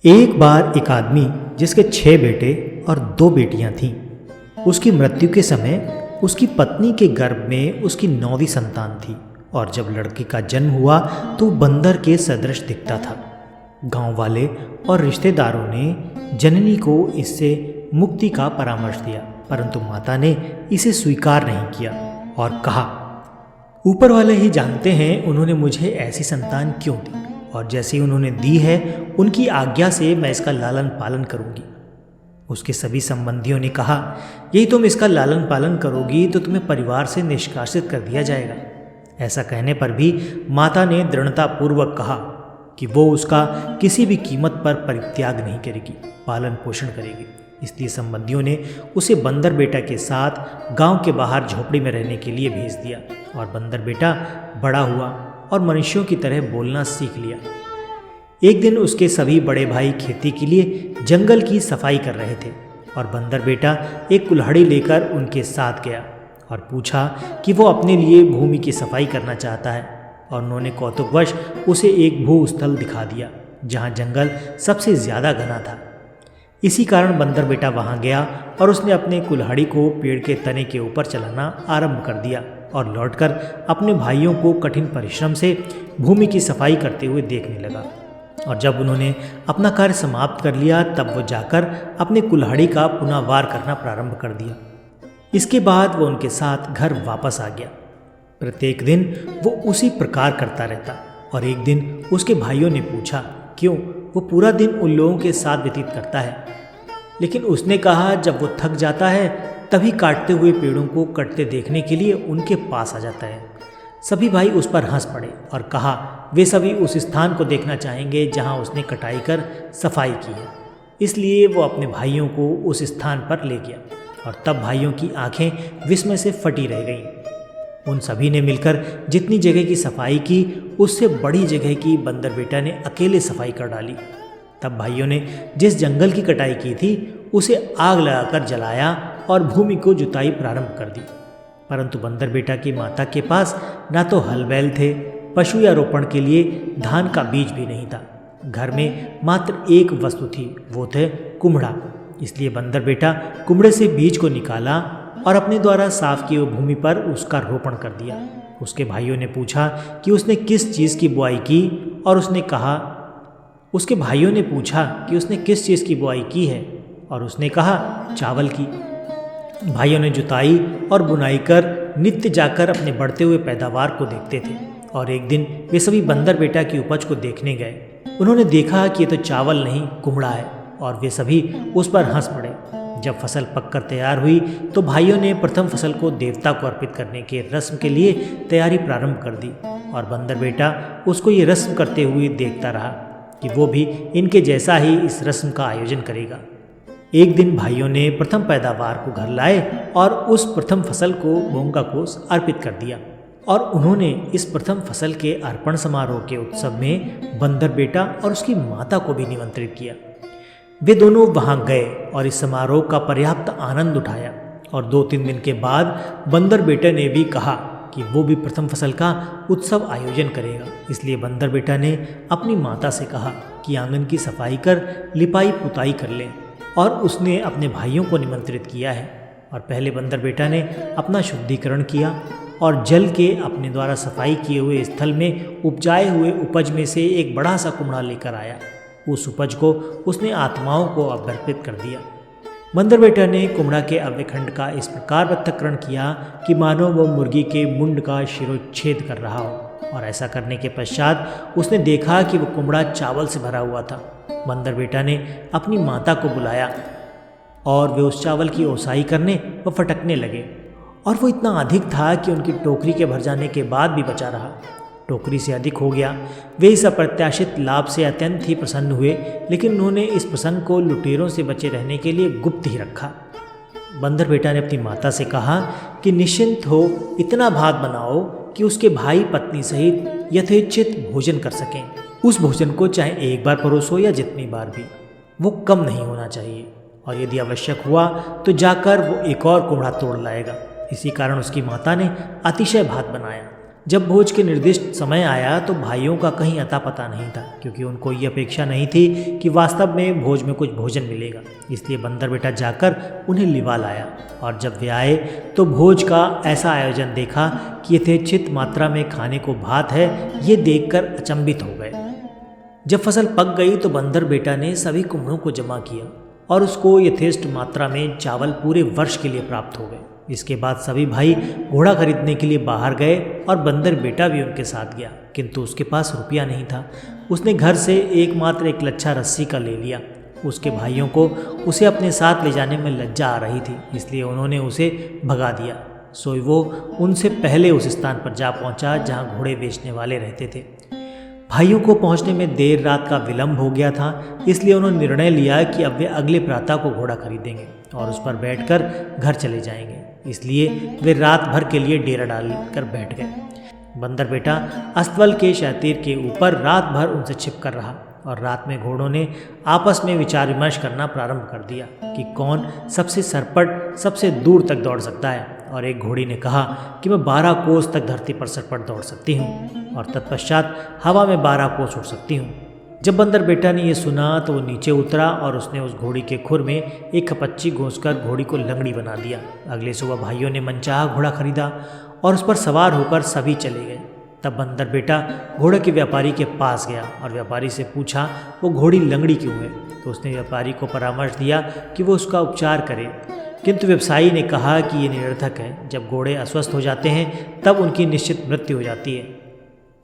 एक बार एक आदमी जिसके 6 बेटे और 2 बेटियां थीं, उसकी मृत्यु के समय उसकी पत्नी के गर्भ में उसकी 9वीं संतान थी। और जब लड़के का जन्म हुआ तो वो बंदर के सदृश दिखता था। गांव वाले और रिश्तेदारों ने जननी को इससे मुक्ति का परामर्श दिया, परंतु माता ने इसे स्वीकार नहीं किया और कहा, ऊपर वाले ही जानते हैं उन्होंने मुझे ऐसी संतान क्यों दी, और जैसे ही उन्होंने दी है उनकी आज्ञा से मैं इसका लालन पालन करूंगी। उसके सभी संबंधियों ने कहा, यही तुम इसका लालन पालन करोगी तो तुम्हें परिवार से निष्कासित कर दिया जाएगा। ऐसा कहने पर भी माता ने दृढ़तापूर्वक कहा कि वो उसका किसी भी कीमत पर परित्याग नहीं करेगी, पालन पोषण करेगी। इसलिए संबंधियों ने उसे बंदर बेटा के साथ गांव के बाहर झोपड़ी में रहने के लिए भेज दिया। और बंदर बेटा बड़ा हुआ और मनुष्यों की तरह बोलना सीख लिया। एक दिन उसके सभी बड़े भाई खेती के लिए जंगल की सफाई कर रहे थे और बंदर बेटा एक कुल्हाड़ी लेकर उनके साथ गया और पूछा कि वो अपने लिए भूमि की सफाई करना चाहता है। और उन्होंने कौतुकवश उसे एक भूस्थल दिखा दिया जहाँ जंगल सबसे ज़्यादा घना था। इसी कारण बंदर बेटा वहाँ गया और उसने अपने कुल्हाड़ी को पेड़ के तने के ऊपर चलाना आरंभ कर दिया और लौटकर अपने भाइयों को कठिन परिश्रम से भूमि की सफाई करते हुए देखने लगा। और जब उन्होंने अपना कार्य समाप्त कर लिया तब वो जाकर अपने कुल्हाड़ी का पुनः वार करना प्रारंभ कर दिया। इसके बाद वो उनके साथ घर वापस आ गया। प्रत्येक दिन वो उसी प्रकार करता रहता और एक दिन उसके भाइयों ने पूछा क्यों वो पूरा दिन उन लोगों के साथ व्यतीत करता है। लेकिन उसने कहा, जब वो थक जाता है तभी काटते हुए पेड़ों को कटते देखने के लिए उनके पास आ जाता है। सभी भाई उस पर हंस पड़े और कहा वे सभी उस स्थान को देखना चाहेंगे जहां उसने कटाई कर सफाई की है। इसलिए वो अपने भाइयों को उस स्थान पर ले गया और तब भाइयों की आंखें विस्मय से फटी रह गईं। उन सभी ने मिलकर जितनी जगह की सफाई की उससे बड़ी जगह की बंदर बेटा ने अकेले सफाई कर डाली। तब भाइयों ने जिस जंगल की कटाई की थी उसे आग लगाकर जलाया और भूमि को जुताई प्रारंभ कर दी। परंतु बंदर बेटा की माता के पास ना तो हल बैल थे, पशु या रोपण के लिए धान का बीज भी नहीं था। घर में मात्र एक वस्तु थी, वो थे कुम्हड़ा। इसलिए बंदर बेटा कुम्हड़े से बीज को निकाला और अपने द्वारा साफ की हुई भूमि पर उसका रोपण कर दिया। उसके भाइयों ने पूछा कि उसने किस चीज़ की बुआई की और उसने कहा चावल की। भाइयों ने जुताई और बुनाई कर नित्य जाकर अपने बढ़ते हुए पैदावार को देखते थे। और एक दिन वे सभी बंदर बेटा की उपज को देखने गए। उन्होंने देखा कि ये तो चावल नहीं कुम्हड़ा है और वे सभी उस पर हंस पड़े। जब फसल पककर तैयार हुई तो भाइयों ने प्रथम फसल को देवता को अर्पित करने के रस्म के लिए तैयारी प्रारंभ कर दी। और बंदर बेटा उसको ये रस्म करते हुए देखता रहा कि वो भी इनके जैसा ही इस रस्म का आयोजन करेगा। एक दिन भाइयों ने प्रथम पैदावार को घर लाए और उस प्रथम फसल को बोंगा को अर्पित कर दिया। और उन्होंने इस प्रथम फसल के अर्पण समारोह के उत्सव में बंदर बेटा और उसकी माता को भी निमंत्रित किया। वे दोनों वहां गए और इस समारोह का पर्याप्त आनंद उठाया। और 2-3 दिन के बाद बंदर बेटे ने भी कहा कि वो भी प्रथम फसल का उत्सव आयोजन करेगा। इसलिए बंदर बेटा ने अपनी माता से कहा कि आंगन की सफाई कर लिपाई पुताई कर लें। और उसने अपने भाइयों को निमंत्रित किया है। और पहले बंदर बेटा ने अपना शुद्धिकरण किया और जल के अपने द्वारा सफाई किए हुए स्थल में उपजाए हुए उपज में से एक बड़ा सा कुम्हड़ा लेकर आया। उस उपज को उसने आत्माओं को अर्पित कर दिया। बंदर बेटा ने कुम्हड़ा के अव्यखंड का इस प्रकार पृथक्करण किया कि मानो वो मुर्गी के मुंड का शिरोच्छेद कर रहा हो। और ऐसा करने के पश्चात उसने देखा कि वो कुम्हड़ा चावल से भरा हुआ था। बंदर बेटा ने अपनी माता को बुलाया और वे उस चावल की ओसाई करने व फटकने लगे। और वो इतना अधिक था कि उनकी टोकरी के भर जाने के बाद भी बचा रहा। टोकरी से अधिक हो गया। वे इस अप्रत्याशित लाभ से अत्यंत ही प्रसन्न हुए, लेकिन उन्होंने इस प्रसंग को लुटेरों से बचे रहने के लिए गुप्त ही रखा। बंदर बेटा ने अपनी माता से कहा कि निश्चिंत हो, इतना भात बनाओ कि उसके भाई पत्नी सहित यथेच्छित भोजन कर सकें। उस भोजन को चाहे एक बार परोसो या जितनी बार भी, वो कम नहीं होना चाहिए। और यदि आवश्यक हुआ तो जाकर वो एक और कुम्हड़ा तोड़ लाएगा। इसी कारण उसकी माता ने अतिशय भात बनाया जब भोज के निर्दिष्ट समय आया तो भाइयों का कहीं अता पता नहीं था, क्योंकि उनको ये अपेक्षा नहीं थी कि वास्तव में भोज में कुछ भोजन मिलेगा। इसलिए बंदर बेटा जाकर उन्हें लिवा लाया, और जब वे आए तो भोज का ऐसा आयोजन देखा कि यथेच्छित मात्रा में खाने को भात है, ये देखकर अचंभित हो गए। जब फसल पक गई तो बंदर बेटा ने सभी कुम्भों को जमा किया और उसको यथेष्ट मात्रा में चावल पूरे वर्ष के लिए प्राप्त हो गए। इसके बाद सभी भाई घोड़ा खरीदने के लिए बाहर गए और बंदर बेटा भी उनके साथ गया, किंतु उसके पास रुपया नहीं था। उसने घर से एकमात्र एक लच्छा रस्सी का ले लिया। उसके भाइयों को उसे अपने साथ ले जाने में लज्जा आ रही थी, इसलिए उन्होंने उसे भगा दिया। सो वो उनसे पहले उस स्थान पर जा पहुंचा जहां घोड़े बेचने वाले रहते थे। भाइयों को पहुंचने में देर रात का विलंब हो गया था, इसलिए उन्होंने निर्णय लिया कि अब वे अगले प्रातः को घोड़ा खरीदेंगे और उस पर बैठकर घर चले जाएंगे। इसलिए वे रात भर के लिए डेरा डालकर बैठ गए। बंदर बेटा अस्तबल के शातिर के ऊपर रात भर उनसे छिप कर रहा, और रात में घोड़ों ने आपस में विचार विमर्श करना प्रारंभ कर दिया कि कौन सबसे सरपट सबसे दूर तक दौड़ सकता है। और एक घोड़ी ने कहा कि मैं 12 कोस तक धरती पर सरपट दौड़ सकती हूँ और तत्पश्चात हवा में 12 कोस उड़ सकती हूँ। जब बंदर बेटा ने यह सुना तो वो नीचे उतरा और उसने उस घोड़ी के खुर में एक खपच्ची घोंसकर घोड़ी को लंगड़ी बना दिया। अगले सुबह भाइयों ने मनचाहा घोड़ा खरीदा और उस पर सवार होकर सभी चले गए। तब बंदर बेटा घोड़े के व्यापारी के पास गया और व्यापारी से पूछा वो घोड़ी लंगड़ी क्यों है। तो उसने व्यापारी को परामर्श दिया कि वो उसका उपचार करे, किंतु व्यवसायी ने कहा कि ये निरर्थक है। जब घोड़े अस्वस्थ हो जाते हैं तब उनकी निश्चित मृत्यु हो जाती है।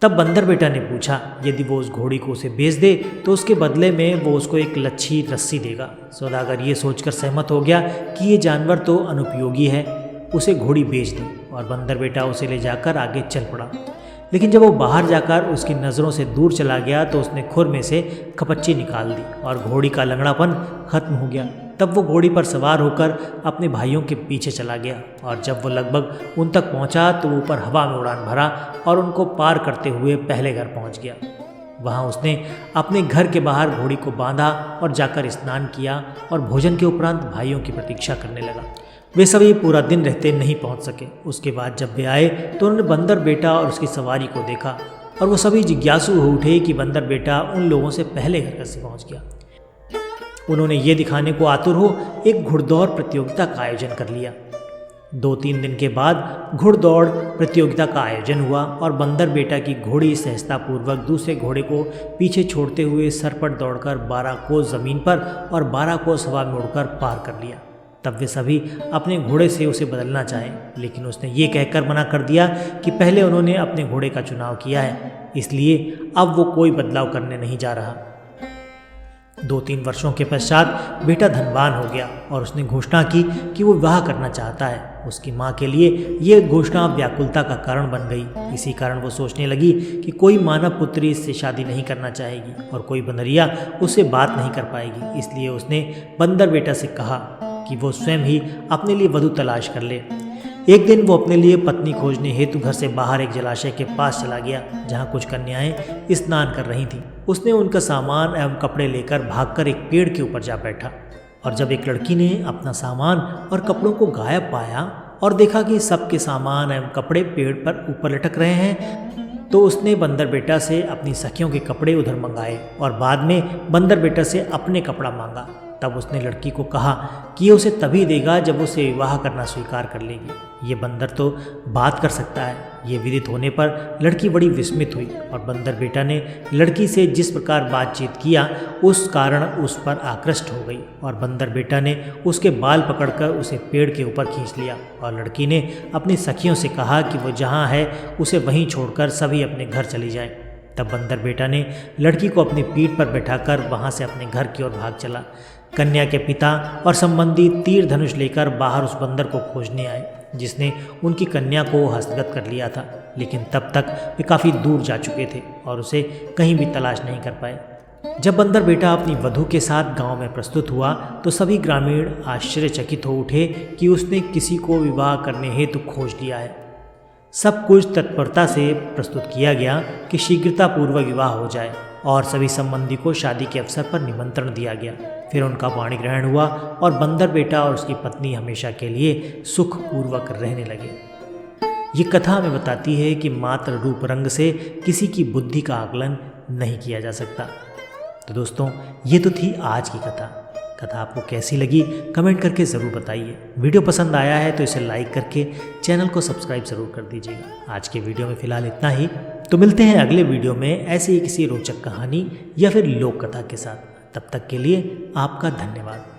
तब बंदर बेटा ने पूछा यदि वो उस घोड़ी को उसे बेच दे तो उसके बदले में वो उसको एक लच्छी रस्सी देगा। सौदागर ये सोचकर सहमत हो गया कि ये जानवर तो अनुपयोगी है, उसे घोड़ी बेच दी, और बंदर बेटा उसे ले जाकर आगे चल पड़ा। लेकिन जब वो बाहर जाकर उसकी नज़रों से दूर चला गया तो उसने खुर में से खपच्ची निकाल दी और घोड़ी का लंगड़ापन खत्म हो गया। तब वो घोड़ी पर सवार होकर अपने भाइयों के पीछे चला गया, और जब वो लगभग उन तक पहुंचा तो वो ऊपर हवा में उड़ान भरा और उनको पार करते हुए पहले घर पहुंच गया। वहां उसने अपने घर के बाहर घोड़ी को बांधा और जाकर स्नान किया और भोजन के उपरांत भाइयों की प्रतीक्षा करने लगा। वे सभी पूरा दिन रहते नहीं पहुंच सके। उसके बाद जब वे आए तो उन्होंने बंदर बेटा और उसकी सवारी को देखा, और वो सभी जिज्ञासु हो उठे कि बंदर बेटा उन लोगों से पहले घर कैसे पहुंच गया। उन्होंने ये दिखाने को आतुर हो एक घुड़दौड़ प्रतियोगिता का आयोजन कर लिया। 2-3 दिन के बाद घुड़दौड़ प्रतियोगिता का आयोजन हुआ और बंदर बेटा की घोड़ी सहजतापूर्वक दूसरे घोड़े को पीछे छोड़ते हुए सरपट दौड़कर 12 कोस जमीन पर और 12 कोस हवा में उड़कर पार कर लिया। तब वे सभी अपने घोड़े से उसे बदलना चाहे, लेकिन उसने ये कहकर मना कर दिया कि पहले उन्होंने अपने घोड़े का चुनाव किया है, इसलिए अब वो कोई बदलाव करने नहीं जा रहा। 2-3 वर्षों के पश्चात बेटा धनवान हो गया और उसने घोषणा की कि वो विवाह करना चाहता है। उसकी माँ के लिए ये घोषणा व्याकुलता का कारण बन गई। इसी कारण वो सोचने लगी कि कोई मानव पुत्री इससे शादी नहीं करना चाहेगी और कोई बंदरिया उससे बात नहीं कर पाएगी। इसलिए उसने बंदर बेटा से कहा कि वो स्वयं ही अपने लिए वधू तलाश कर ले। एक दिन वो अपने लिए पत्नी खोजने हेतु घर से बाहर एक जलाशय के पास चला गया, जहाँ कुछ कन्याएं स्नान कर रही थीं। उसने उनका सामान एवं कपड़े लेकर भागकर एक पेड़ के ऊपर जा बैठा, और जब एक लड़की ने अपना सामान और कपड़ों को गायब पाया और देखा कि सबके सामान एवं कपड़े पेड़ पर ऊपर लटक रहे हैं, तो उसने बंदर बेटा से अपनी सखियों के कपड़े उधर मंगाए और बाद में बंदर बेटा से अपने कपड़ा मांगा। तब उसने लड़की को कहा कि ये उसे तभी देगा जब उसे विवाह करना स्वीकार कर लेगी। ये बंदर तो बात कर सकता है। ये विदित होने पर लड़की बड़ी विस्मित हुई और बंदर बेटा ने लड़की से जिस प्रकार बातचीत किया उस कारण उस पर आकृष्ट हो गई, और बंदर बेटा ने उसके बाल पकड़कर उसे पेड़ के ऊपर खींच लिया। और लड़की ने अपनी सखियों से कहा कि वो जहाँ है उसे वहीं छोड़कर सभी अपने घर चली जाएं। तब बंदर बेटा ने लड़की को अपनी पीठ पर बैठाकर वहाँ से अपने घर की ओर भाग चला। कन्या के पिता और संबंधी तीर धनुष लेकर बाहर उस बंदर को खोजने आए जिसने उनकी कन्या को हस्तगत कर लिया था, लेकिन तब तक वे काफ़ी दूर जा चुके थे और उसे कहीं भी तलाश नहीं कर पाए। जब बंदर बेटा अपनी वधू के साथ गांव में प्रस्तुत हुआ तो सभी ग्रामीण आश्चर्यचकित हो उठे कि उसने किसी को विवाह करने हेतु खोज लिया है। सब कुछ तत्परता से प्रस्तुत किया गया कि शीघ्रतापूर्वक विवाह हो जाए, और सभी संबंधी को शादी के अवसर पर निमंत्रण दिया गया। फिर उनका वाणी ग्रहण हुआ और बंदर बेटा और उसकी पत्नी हमेशा के लिए सुखपूर्वक रहने लगे। ये कथा हमें बताती है कि मात्र रूप रंग से किसी की बुद्धि का आकलन नहीं किया जा सकता। तो दोस्तों, ये तो थी आज की कथा। कथा आपको कैसी लगी कमेंट करके ज़रूर बताइए। वीडियो पसंद आया है तो इसे लाइक करके चैनल को सब्सक्राइब ज़रूर कर दीजिएगा। आज के वीडियो में फ़िलहाल इतना ही। तो मिलते हैं अगले वीडियो में ऐसे ही किसी रोचक कहानी या फिर लोक कथा के साथ। तब तक के लिए आपका धन्यवाद।